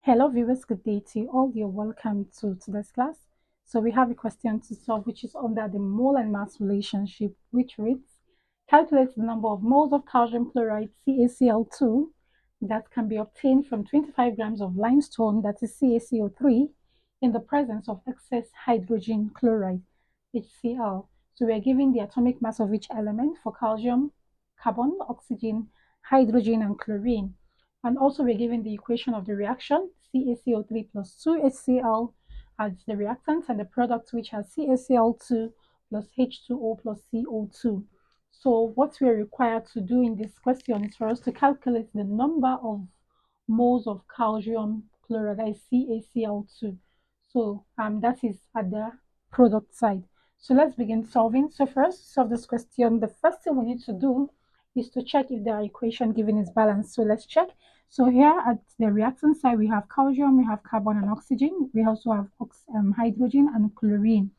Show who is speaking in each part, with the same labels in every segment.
Speaker 1: Hello viewers, good day to you all. You're welcome to today's class. So we have a question to solve which is under the mole and mass relationship, which reads, calculate the number of moles of calcium chloride CaCl2 that can be obtained from 25 grams of limestone, that is CaCO3, in the presence of excess hydrogen chloride, HCl. So we are given the atomic mass of each element for calcium, carbon, oxygen, hydrogen, and chlorine. And also we're given the equation of the reaction, CaCO3 plus 2HCl as the reactant, and the product which has CaCl2 plus H2O plus CO2. So what we're required to do in this question is for us to calculate the number of moles of calcium chloride, that is CaCl2. So that is at the product side. So let's begin solving. So first, to solve this question, the first thing we need to do is to check if the equation given is balanced. So let's check. So here at the reactant side, we have calcium, we have carbon and oxygen. We also have hydrogen and chlorine.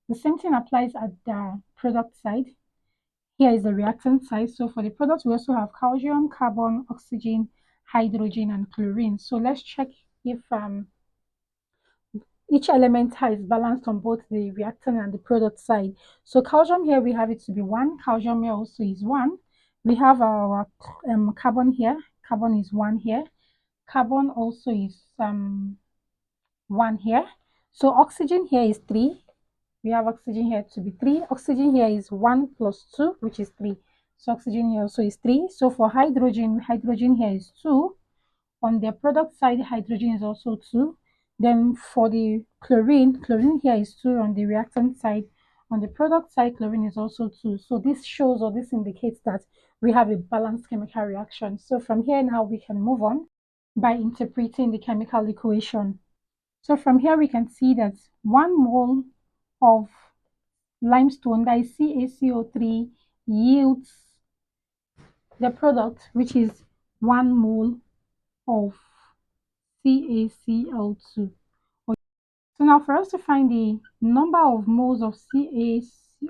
Speaker 1: The same thing applies at the product side. Here is the reactant side. So for the product, we also have calcium, carbon, oxygen, hydrogen, and chlorine. So let's check if each element is balanced on both the reactant and the product side. So calcium here, we have it to be 1. Calcium here also is 1. We have our carbon here. Carbon is 1 here. Carbon also is 1 here. So oxygen here is 3. We have oxygen here to be 3. Oxygen here is 1 plus 2, which is 3. So oxygen here also is 3. So for hydrogen, hydrogen here is 2. On the product side, hydrogen is also 2. Then for the chlorine, chlorine here is 2 on the reactant side. On the product side, chlorine is also 2. So this shows, or this indicates, that we have a balanced chemical reaction. So from here now we can move on by interpreting the chemical equation. So from here we can see that 1 mole of limestone, that is CaCO3, yields the product, which is 1 mole of CaCl2. Okay. So now for us to find the number of moles of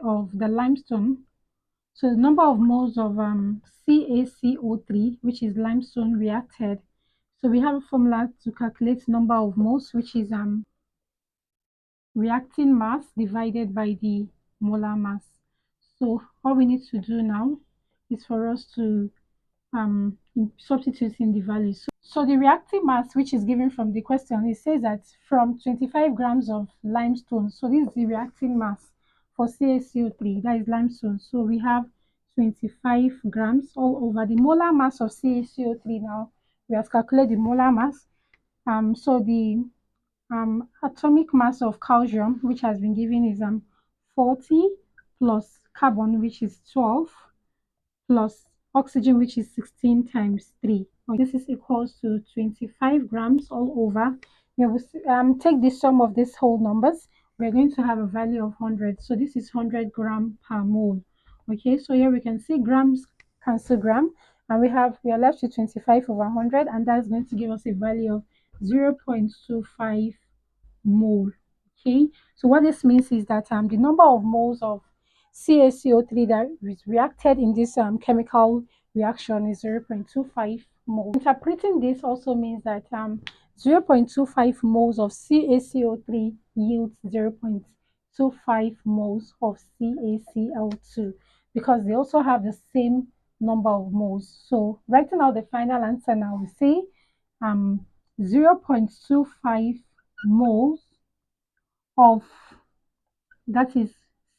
Speaker 1: of the limestone, so the number of moles of CaCO3, which is limestone, reacted. So we have a formula to calculate number of moles, which is reacting mass divided by the molar mass. So all we need to do now is for us to substitute in the values. So the reactive mass, which is given from the question, it says that from 25 grams of limestone, so this is the reactive mass for CaCO3, that is limestone. So we have 25 grams all over. The molar mass of CaCO3 now, we have calculated the molar mass. So the atomic mass of calcium, which has been given, is 40 plus carbon, which is 12, plus oxygen, which is 16 times 3. This is equals to 25 grams all over. We will take the sum of these whole numbers. We're going to have a value of 100. So this is 100 gram per mole. Okay, so here we can see grams cancel gram, and we are left with 25 over 100, and that's going to give us a value of 0.25 mole. Okay, so what this means is that the number of moles of CaCO3 that is reacted in this chemical reaction is 0.25 moles. Interpreting this also means that 0.25 moles of CaCO3 yields 0.25 moles of CaCl2, because they also have the same number of moles. So writing out the final answer now, we say 0.25 moles of, that is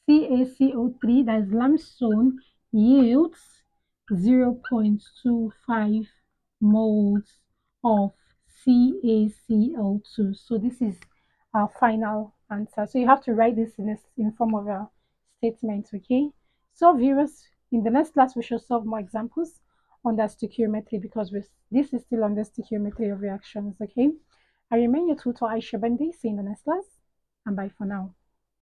Speaker 1: CaCO3, that is limestone, yields 0.25 moles of CaCl2. So this is our final answer. So you have to write this in form of a statement. Okay, so viewers, in the next class we shall solve more examples on the stoichiometry, because this is still on the stoichiometry of reactions. Okay, I remain your tutor Aisha Bandi. See you in the next class, and bye for now.